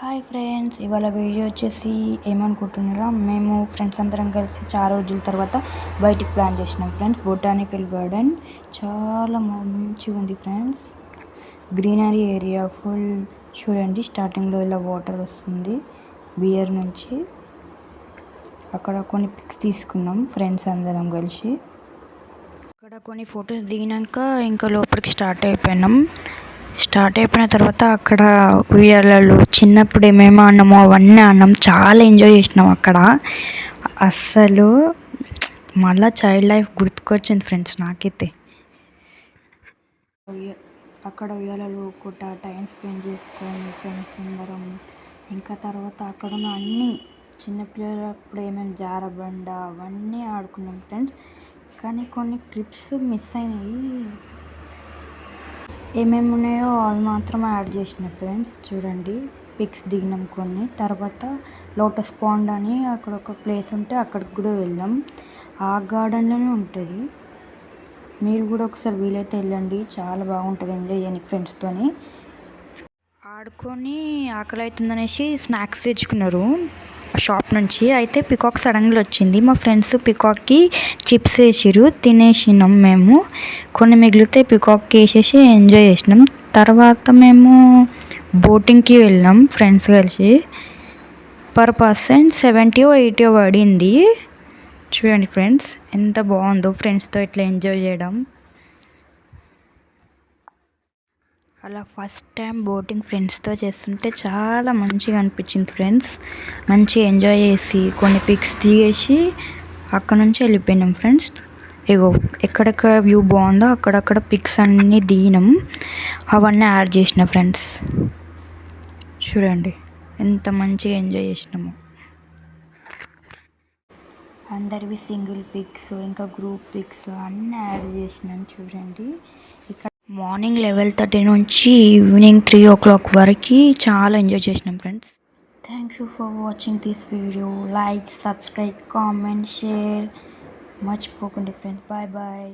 Hi friends, ఇవాళ video వచ్చేసి ఏమనుకుంటున్నారా, మేము ఫ్రెండ్స్ అందరం కలిసి చాలా రోజుల తర్వాత బయటికి ప్లాన్ చేసినాం ఫ్రెండ్స్. బొటానికల్ గార్డెన్ చాలా మంచిగా ఉంది ఫ్రెండ్స్. గ్రీనరీ ఏరియా ఫుల్ చూడండి. స్టార్టింగ్లో ఇలా వాటర్ వస్తుంది బియర్ నుంచి. అక్కడ కొన్ని పిక్స్ తీసుకున్నాం ఫ్రెండ్స్ అందరం కలిసి. అక్కడ కొన్ని ఫొటోస్ దిగినాక ఇంకా లోపలికి స్టార్ట్ అయిపోయిన తర్వాత అక్కడ ఉయ్యాలలు చిన్నప్పుడు ఏమేమి ఆడినామో అవన్నీ ఆడినాం. చాలా ఎంజాయ్ చేసినాం అక్కడ. అస్సలు మళ్ళీ చైల్డ్ లైఫ్ గుర్తుకొచ్చింది ఫ్రెండ్స్ నాకైతే. అక్కడ ఉయ్యాలలు కూడా టైం స్పెండ్ చేసుకొని ఫ్రెండ్స్ అందరం. ఇంకా తర్వాత అక్కడ ఉన్న అన్నీ చిన్నపిల్లలప్పుడు ఏమేమి జారబండ అవన్నీ ఆడుకున్నాం ఫ్రెండ్స్. కానీ కొన్ని క్లిప్స్ మిస్ అయినాయి. ఏమేమి ఉన్నాయో అవి మాత్రం యాడ్ చేసిన ఫ్రెండ్స్. చూడండి, పిక్స్ దిగినాం కొన్ని. తర్వాత లోటస్ పాండ్ అని అక్కడ ఒక ప్లేస్ ఉంటే అక్కడికి కూడా వెళ్ళాం. ఆ గార్డెన్లోనే ఉంటుంది. మీరు కూడా ఒకసారి వీలైతే వెళ్ళండి, చాలా బాగుంటుంది ఎంజాయ్ చేయడానికి ఫ్రెండ్స్తోని. ఆడుకొని ఆకలి అవుతుందనేసి స్నాక్స్ తెచ్చుకున్నారు షాప్ నుంచి. అయితే పికాక్ సడన్గా వచ్చింది. మా ఫ్రెండ్స్ పికాక్కి చిప్స్ వేసిర్రు, తినేసినాం మేము. కొన్ని మిగిలితే పికాక్కి వేసేసి ఎంజాయ్ చేసినాం. తర్వాత మేము బోటింగ్కి వెళ్ళాం ఫ్రెండ్స్ కలిసి. పర్ పర్సన్ 70 or 80 పడింది. చూడండి ఫ్రెండ్స్ ఎంత బాగుందో ఫ్రెండ్స్తో ఇట్లా ఎంజాయ్ చేయడం. అలా ఫస్ట్ టైం బోటింగ్ ఫ్రెండ్స్తో చేస్తుంటే చాలా మంచిగా అనిపించింది ఫ్రెండ్స్. మంచిగా ఎంజాయ్ చేసి కొన్ని పిక్స్ దిగేసి అక్కడ నుంచి వెళ్ళిపోయినాం ఫ్రెండ్స్. ఇగో ఎక్కడెక్కడ వ్యూ బాగుందో అక్కడక్కడ పిక్స్ అన్నీ దిగినాం. అవన్నీ యాడ్ చేసిన ఫ్రెండ్స్. చూడండి ఎంత మంచిగా ఎంజాయ్ చేసినాము. అందరివి సింగిల్ పిక్స్ ఇంకా గ్రూప్ పిక్స్ అన్నీ యాడ్ చేసినాం. చూడండి, ఇక్కడ మార్నింగ్ 11:30 నుంచి ఈవినింగ్ 3 o'clock వరకు చాలా ఎంజాయ్ చేసినాం friends. Thank you for watching this video. Like, subscribe, comment, share మర్చిపోకండి ఫ్రెండ్స్. Bye bye.